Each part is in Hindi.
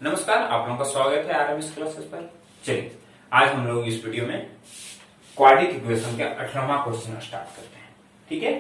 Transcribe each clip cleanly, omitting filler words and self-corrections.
नमस्कार, आप लोगों का स्वागत है आरएमएस क्लासेस पर। चलिए आज हम लोग इस वीडियो में क्वाड्रेटिक इक्वेशन के 18वां क्वेश्चन स्टार्ट करते हैं। ठीक है,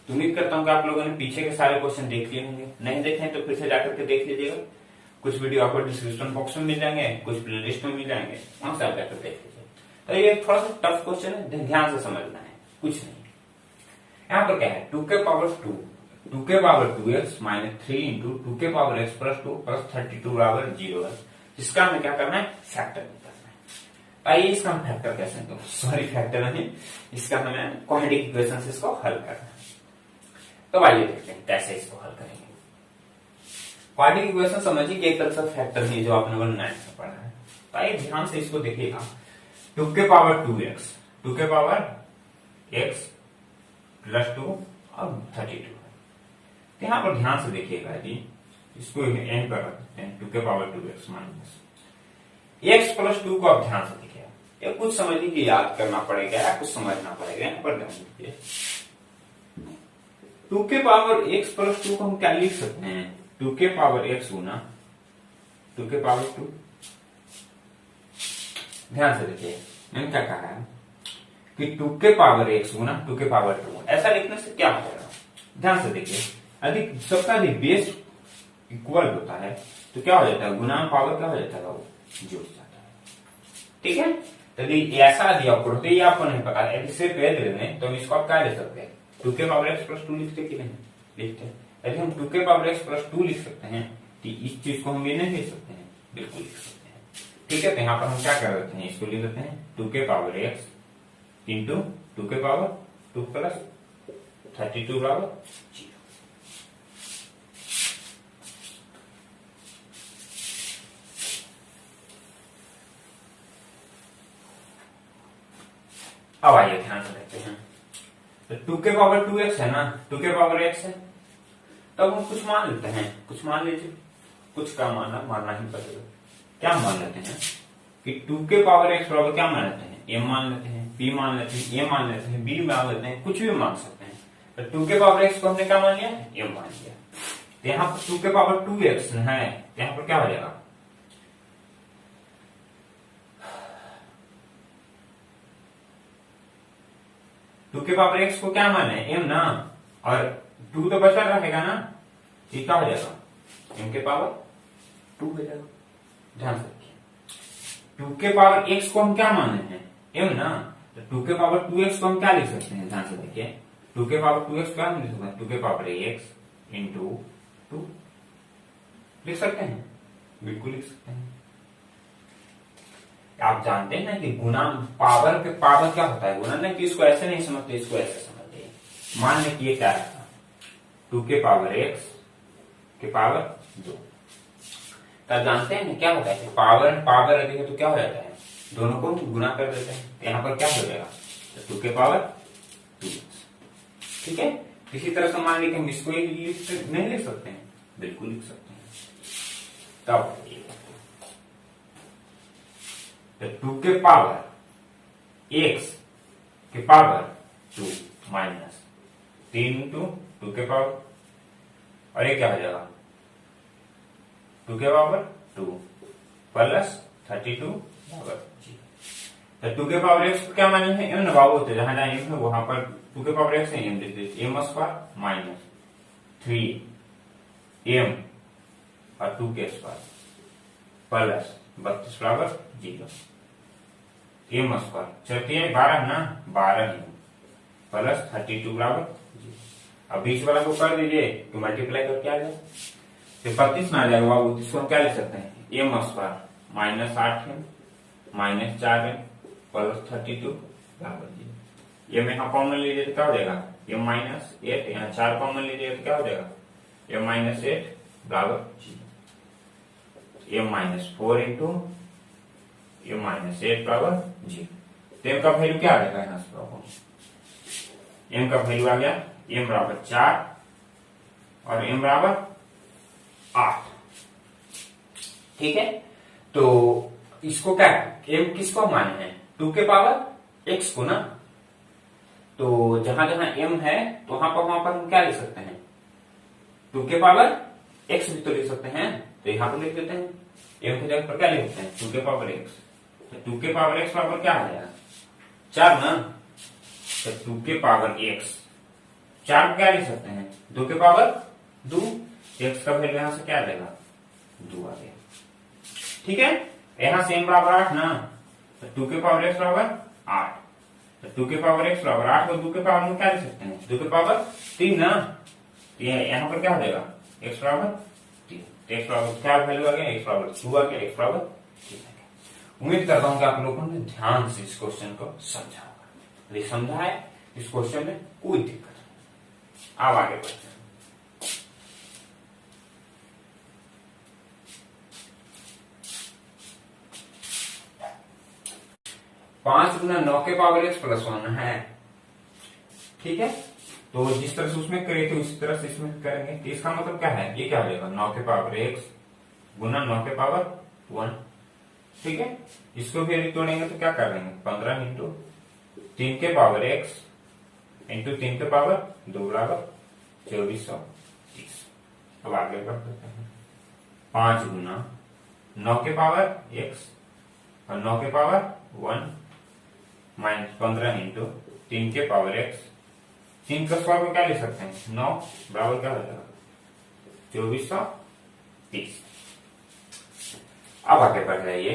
तो उम्मीद करता हूं कि आप लोगों ने पीछे के सारे क्वेश्चन देख लिए होंगे। नहीं देखे हैं तो फिर से जाकर के देख लीजिएगा। कुछ वीडियो आपको डिस्क्रिप्शन बॉक्स में मिल जाएंगे, कुछ प्लेलिस्ट में मिल जाएंगे, वहां से आप जाकर देख लीजिए। तो ये थोड़ा सा टफ क्वेश्चन है, ध्यान से समझना है, कुछ नहीं। यहाँ पर क्या है, 2 के पावर 2x माइनस 3 इंटू 2 के पावर x प्लस 2 प्लस 32 बराबर 0 है, जिसका हमें क्या करना है, फैक्टर निकालना है। आइए इसका हम फैक्टर कैसे निकालेंगे, सॉरी फैक्टर नहीं, इसका हमें क्वाड्रेटिक इक्वेशन से इसको हल करना है। तो आइए देखते हैं कैसे इसको हल करेंगे। क्वाड्रेटिक इक्वेशन समझिए कि एक तरह से फैक्टर नहीं, जो आपने 9 में पढ़ा है। तो आइए ध्यान से इसको देखिएगा। 2 के पावर 2x, 2 के पावर x प्लस 2 और 32। यहां पर ध्यान से देखिएगा, यदि इसको एन पर रखते हैं 2 के power 2x minus x plus 2 को आप ध्यान से देखिएगा। ये कुछ समझ लीजिए, याद करना पड़ेगा या कुछ समझना पड़ेगा। यहाँ पर ध्यान दीजिए, 2 के पावर x प्लस 2 को हम क्या लिख सकते हैं, 2 के पावर x गुना 2 के पावर 2। ध्यान से देखिए, मैंने क्या कहा है कि 2 के पावर x गुना 2 के पावर 2। ऐसा लिखने से क्या होगा, ध्यान से देखिए, अधिक सबका अधिक बेस इक्वल होता है तो क्या हो जाता है, गुना पावर क्या हो जाता है, वो जुड़ जाता है। ठीक है, यदि ऐसा दिया होते ये आपको नहीं पता, यदि सिर्फ ये दे दें तो हम इसको आप क्या ले सकते हैं, 2 के पावर x प्लस 2 लिखते कि नहीं लिखते। यदि हम 2 के पावर x प्लस 2 लिख सकते हैं तो इस चीज को हम ये नहीं लिख सकते हैं, बिल्कुल लिख सकते हैं। ठीक है, तो यहाँ पर हम क्या कर देते हैं, इसको लिख देते हैं 2 के पावर x इंटू 2 के पावर 2 प्लस 32 बराबर 0। अब आइए ध्यान से देखते हैं। तो 2 के पावर 2x है ना, 2 के पावर x है, तब हम कुछ मान लेते हैं, कुछ मान लीजिए, कुछ का मानना ही पड़ेगा। क्या मान लेते हैं कि 2 के पावर x बराबर क्या मान लेते हैं, m मान लेते हैं, p मान लेते हैं, a मान लेते हैं, b मान लेते हैं, कुछ भी मान सकते हैं। तो 2 के पावर x को हमने क्या मान लिया, m मान लिया। तो यहाँ पर 2 के पावर 2x है, यहाँ पर क्या हो जाएगा, 2 के पावर x को क्या माने, m ना, और 2 तो बचा रहेगा ना, ये क्या हो जाएगा, m के पावर 2 हो जाएगा। ध्यान से रखिए, 2 के पावर x को हम क्या माने हैं, m ना, तो 2 के पावर 2x को हम क्या लिख सकते हैं, ध्यान से देखिए, 2 के पावर 2x क्या लिख सकते हैं, 2 के पावर x इंटू 2 लिख सकते हैं, बिल्कुल लिख सकते हैं। आप जानते हैं ना कि गुना पावर के पावर क्या होता है, गुना नहीं, कि इसको ऐसे नहीं समझते, इसको ऐसे समझते। मान लें कि ये क्या है, 2 के पावर x के पावर 2। तब जानते हैं ना क्या होता है, पावर पावर अधिक है तो क्या हो जाता है, दोनों को गुना कर देते हैं। यहाँ पर क्या हो जाएगा, 2 के पावर 2x। ठीक है, इसी तरह से मान लीजिए हम इसको नहीं लिख सकते हैं, बिल्कुल लिख सकते हैं। तब 2 के पावर x के पावर 2 माइनस 3 इंटू 2 के पावर, और ये क्या हो जाएगा, 2 के पावर 2 प्लस 32 बराबर 0। तो 2 के पावर x को क्या माने हैं, m ना बाबू, होते जहां जहां m है वहां पर 2 के पावर x है, m लिख दीजिए, m स्क्वायर माइनस 3m और 2 के स्क्वायर प्लस 32 बराबर 0। m स्क्वायर चलती है 12 ना, 12 प्लस 32 बराबर 0। अब बीच वाला को कर दीजिए तो मल्टीप्लाई करके आ जाए, तो 32 में आ जाएगा बाबू। इसको हम क्या लिख सकते हैं, m square minus 8m minus 4m plus 32 बराबर 0। m यहाँ कॉमन लीजिए तो क्या हो जाएगा, m माइनस 8, यहाँ 4 कॉमन लीजिए तो क्या हो जाएगा, m माइनस 8 बराबर 0। m minus 4 into m minus 8 बराबर 0। तो m का वैल्यू क्या आ जाएगा, यहाँ से m का वैल्यू आ गया, m बराबर 4 और m बराबर 8। ठीक है, तो इसको क्या है, m किसको माने हैं, 2 के पावर x को ना, तो जहां जहां m है तो वहां पर हम क्या लिख सकते हैं, 2 के पावर x भी तो लिख सकते हैं। तो यहाँ पर लिख देते हैं, m की जगह पर क्या लिखते हैं 2 के पावर x। तो 2 के पावर x बराबर क्या आ जाएगा 4 ना। तो 2 के पावर x 4 को क्या लिख सकते हैं 2 के पावर 2, x का वैल्यू यहां से क्या आ जाएगा 2 आ गया। ठीक है, यहां से m बराबर 8 ना, तो 2 के पावर x बराबर 8। तो 2 के पावर x बराबर 8 को 2 के पावर में क्या लिख सकते हैं 2 के पावर 3 ना। यहाँ पर क्या हो जाएगा x बराबर 3। तो x बराबर क्या वैल्यू आ गया x बराबर 2 आ गया, x बराबर 3 आ गया। उम्मीद करता हूं कि आप लोगों ने ध्यान से इस क्वेश्चन को समझा होगा। यदि समझा है इस क्वेश्चन में कोई दिक्कत नहीं। अब आगे बढ़ते हैं। 5 गुना 9 के पावर x प्लस 1 है। ठीक है, तो जिस तरह से उसमें करे थे उसी तरह से इसमें करेंगे। तो इसका मतलब क्या है, ये क्या हो जाएगा 9 के पावर x गुना 9 के पावर 1। ठीक है, इसको भी तोड़ेंगे तो क्या कर लेंगे 15 इंटू 3 के पावर x इंटू 3 के पावर 2 बराबर 2430। अब आगे बढ़ सकते हैं। 5 गुना 9 के पावर x और 9 के पावर 1 माइनस 15 इंटू 3 के पावर x। 3 का स्क्वायर को क्या ले सकते हैं 9 बराबर क्या हो जाएगा 2430। अब आगे बढ़ जाइए।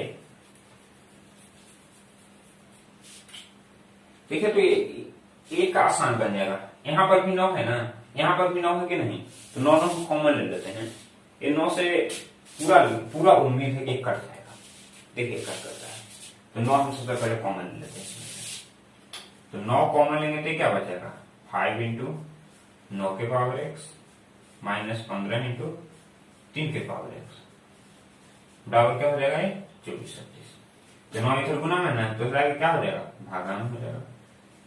ठीक है, तो ये एक आसान बन जाएगा। यहां पर भी 9 है ना, यहां पर भी 9 है कि नहीं, तो 9 को कॉमन ले लेते हैं। ये 9 से पूरा उम्मीद है कि कट जाएगा। देखिए कट करता है, तो 9 हम सबसे पहले कॉमन ले लेते हैं। तो 9 कॉमन लेंगे तो क्या बचेगा 5 इंटू 9 के पावर x माइनस 15 इंटू 3 के पावर x बराबर क्या हो जाएगा ये 2430। तो 9 इधर गुना में ना, तो क्या हो जाएगा भागा में हो जाएगा।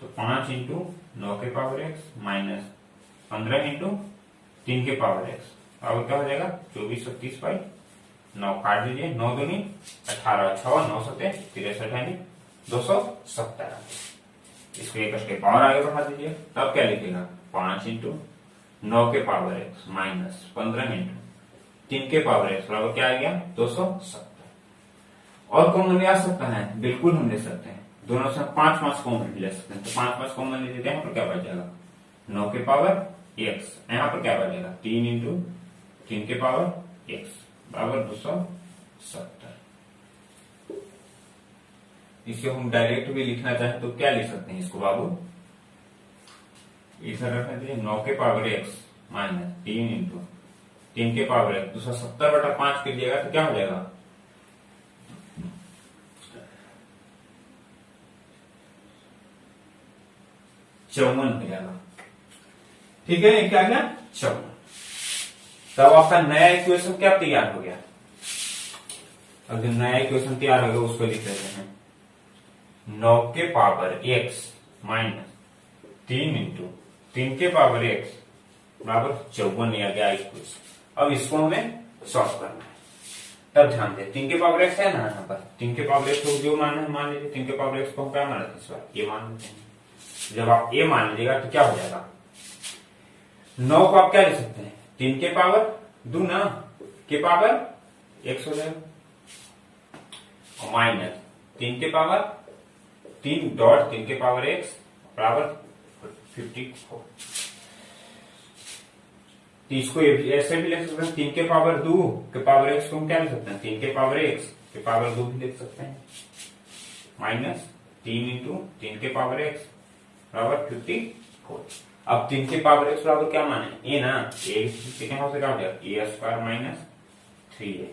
तो 5 इंटू 9 के पावर x माइनस 15 इंटू 3 के पावर x बराबर क्या हो जाएगा 2430 बाई 9 काट दीजिए। 9 दूनी 18, 6 9 7 63 यानी 270। इसको एक स्टेप और आगे बढ़ा दीजिए, तब क्या लिखेगा 5 इंटू 9 के पावर x माइनस 15 इंटू 3 के पावर x बराबर क्या आ गया 270। और कॉमन ले आ सकता है, बिल्कुल हम ले सकते हैं। दोनों से 5 कॉमन ले सकते हैं। तो 5 कॉमन ले लेते हैं, यहाँ पर क्या बच जाएगा 9 के पावर x, यहाँ पर क्या बचेगा 3 इंटू 3 के पावर x बराबर 270। इसे हम डायरेक्ट भी लिखना चाहें तो क्या लिख सकते हैं इसको बाबू, इधर रखने दीजिए 9 के पावर x माइनस 3 इंटू 3 के पावर x 270/5 कीजिएगा तो क्या हो जाएगा 54 हो जाएगा। ठीक है, क्या गया 54। तब आपका नया इक्वेशन क्या तैयार हो गया। अब जो नया इक्वेशन तैयार हो गया उसको लिख देते हैं 9 के पावर x माइनस 3 इंटू 3 के पावर x बराबर 54 आ गया इक्वेशन। अब इसको हमें सॉल्व करना है। तब ध्यान दें 3 के पावर x है ना, यहाँ पर 3 के पावर x को जो मानना है मान लीजिए। 3 के पावर x को हम क्या माना था इस बार ये मान लेते हैं। जब आप a मान लीजिएगा तो क्या हो जाएगा 9 को आप क्या ले सकते हैं 3 के पावर 2 ना के पावर x हो जाएगा और माइनस 3 के पावर 3 के पावर x बराबर 54। तो इसको ऐसे भी लिख सकते हैं 3 के पावर 2 के पावर x को हम क्या लिख सकते हैं 3 के पावर x के पावर 2 भी लिख सकते हैं माइनस 3 इंटू 3 के पावर x बराबर 54। अब 3 के पावर x बराबर क्या माने a ना, a सेकेंड हाउस से क्या हो जाएगा a स्क्वायर माइनस 3a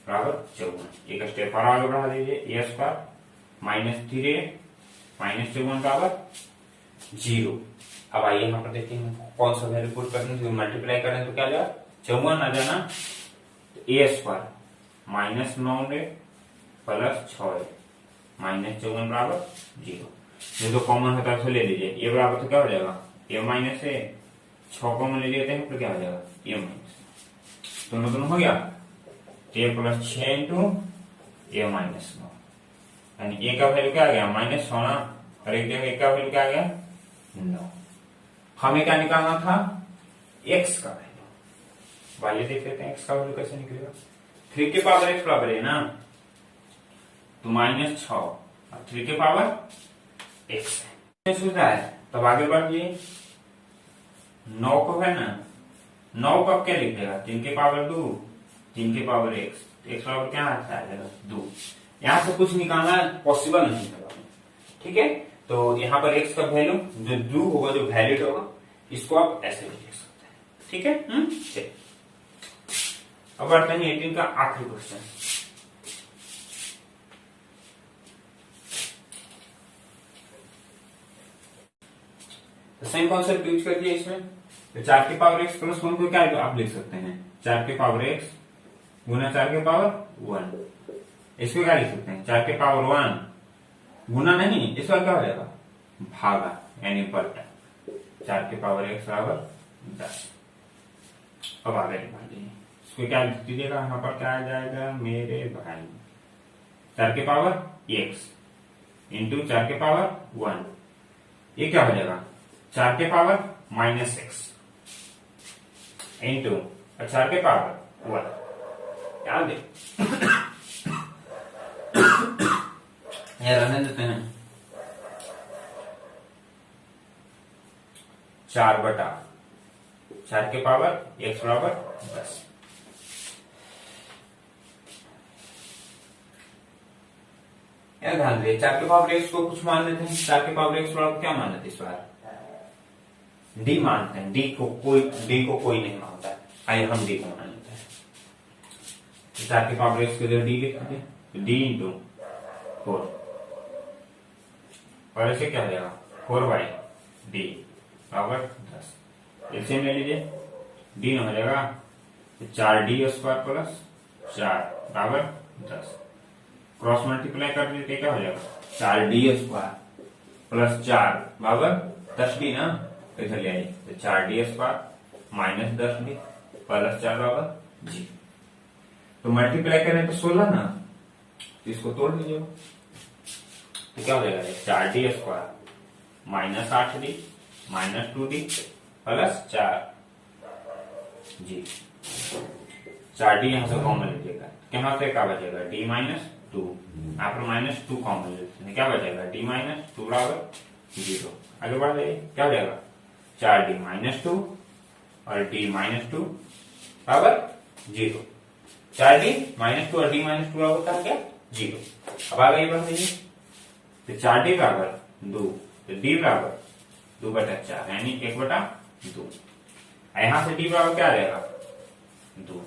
बराबर 54। एक स्टेप और आगे बढ़ा दीजिए a square minus 3a minus 54 बराबर 0। अब आइए यहाँ पर देखते हैं कौन सा वैल्यू पुट करने मल्टीप्लाई करें तो क्या जाएगा 54 आ जाना a square minus 9a plus 6a minus 54 बराबर 0। ये तो कॉमन होता है तो ले लीजिए। ये बराबर तो क्या हो जाएगा a माइनस ए 6 कॉमन ले लेते हैं तो क्या हो जाएगा a माइनस दोनों हो गया a plus 6 into a minus 9 यानी a का वैल्यू क्या आ गया माइनस 6 ना, और एक जगह a का वैल्यू क्या आ गया 9। हमें क्या निकालना था x का वैल्यू। आइए देख लेते हैं x का वैल्यू कैसे निकलेगा। 3 के पावर x बराबर है ना, तो -6 और 3 के पावर x है। सुविधा है तब आगे बढ़ जाइए। 9 को है ना, 9 को अब क्या लिख देगा, 3 के पावर 2, 3 के पावर x, x बराबर क्या आता है 2। यहां से कुछ निकालना पॉसिबल नहीं है, ठीक है। तो यहाँ पर x का वैल्यू जो 2 होगा, जो वैलिड होगा, इसको आप ऐसे भी लिख सकते हैं, ठीक है। चलिए अब बढ़ते हैं 18 का आखिरी क्वेश्चन। तो सेम कॉन्सेप्ट यूज कर दिया इसमें। तो 4 के पावर x प्लस 1 को क्या आप लिख सकते हैं, 4 के पावर x गुना 4 के पावर 1। इसको क्या लिख सकते हैं, 4 के पावर 1 गुना नहीं, इस बार क्या हो जाएगा भागा, यानी पलटा। 4 के पावर x बराबर 10। अब आगे बढ़ जाइए, इसको क्या लिख दीजिएगा, यहाँ पर क्या आ जाएगा मेरे भाई, 4 के पावर x इंटू 4 के पावर 1, ये क्या हो जाएगा 4 के पावर -x इंटू 4 के पावर 1। ध्यान दे रहने देते हैं, 4 के पावर x बराबर 10। ध्यान दे 4 के पावर x को कुछ मान लेते हैं, 4 के पावर x बराबर क्या मान लेते हैं इस बार, d मानते हैं। d को कोई नहीं मानता है, आइए हम d को मान लेते हैं। 4 के पावर x के लिए d लिख दीजिए, d इंटू 4, और ऐसे क्या हो जाएगा 4/d बराबर 10। एलसीएम ले लीजिए, d हो जाएगा 4d स्क्वायर प्लस 4 बराबर 10। क्रॉस मल्टीप्लाई कर दीजिए, क्या हो जाएगा 4d स्क्वायर प्लस 4 बराबर 10d ना, इधर ले आइए, तो 4d square minus 10d plus 4 बराबर g। तो मल्टीप्लाई करें तो 16 ना, तो इसको तोड़ लीजिए, तो क्या हो जाएगा 4d square minus 8d minus 2d plus 4g। 4d यहां से कॉमन लीजिएगा, क्या से क्या बचेगा d माइनस 2, यहाँ पर -2 कॉमन लेते हैं, क्या बचेगा d माइनस 2 बराबर 0। आगे बढ़ जाइए, क्या हो जाएगा 4d माइनस 2 और d माइनस 2 बराबर 0। 4d माइनस 2 और d माइनस 2 बराबर क्या 0। अब आगे बढ़ जाइए, तो 4d बराबर 2, तो d बराबर 2/4 यानी 1/2। यहां से d बराबर क्या आ जाएगा 2।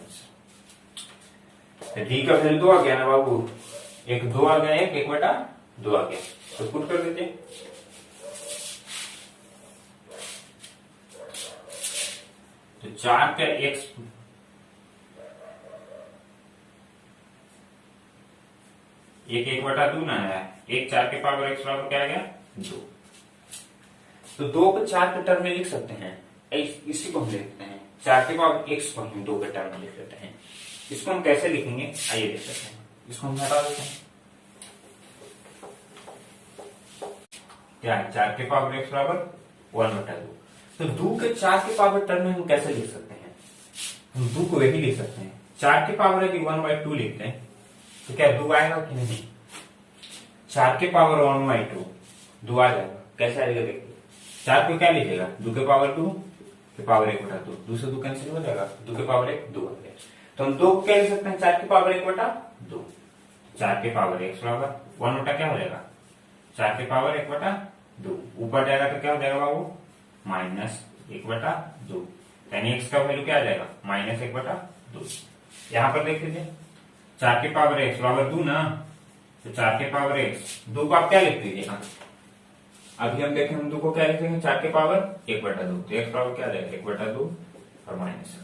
तो d का वैल्यू 2 आ गया ना बाबू, 2 आ गया, 1/2 आ गया, तो पुट कर देते हैं। तो 4 का x 1/2 ना है, 4 के पावर x बराबर क्या आ गया 2। तो 2 को 4 के टर्म में लिख सकते हैं, इसी को हम लिखते हैं 4 के पावर x को हम 2 के टर्म में लिख लेते हैं। इसको हम कैसे लिखेंगे आइए देख सकते हैं, इसको हम हटा देते हैं। क्या है 4 के पावर x बराबर 1/2। तो 2 के 4 के पावर टर्म में हम कैसे लिख सकते हैं, हम 2 को यही लिख सकते हैं, 4 के पावर यदि 1/2 लिखते हैं तो क्या 2 आएगा कि नहीं, 4 के पावर 1/2 2 आ जाएगा। कैसे आएगा देखिए, 4 को क्या लीजिएगा 2 के पावर 2 के पावर 1/2, 2 से 2 कैंसिल हो जाएगा, 2 के पावर 1 2 आ गया। तो हम 2 को क्या लिख सकते हैं 4 के पावर 1/2, 4 के पावर x बराबर 1 क्या हो जाएगा 4 के पावर 1/2, ऊपर जाएगा तो क्या हो जाएगा बाबू -1/2, यानी x का वैल्यू क्या आ जाएगा -1/2। यहाँ पर देख लीजिए 4 के पावर x बराबर 2 ना, तो 4 के पावर x 2 को आप क्या लिख दीजिए, अभी हम देखें हम 2 को क्या लिखेंगे 4 के पावर 1/2, तो x बराबर क्या आ जाएगा 1/2 और माइनस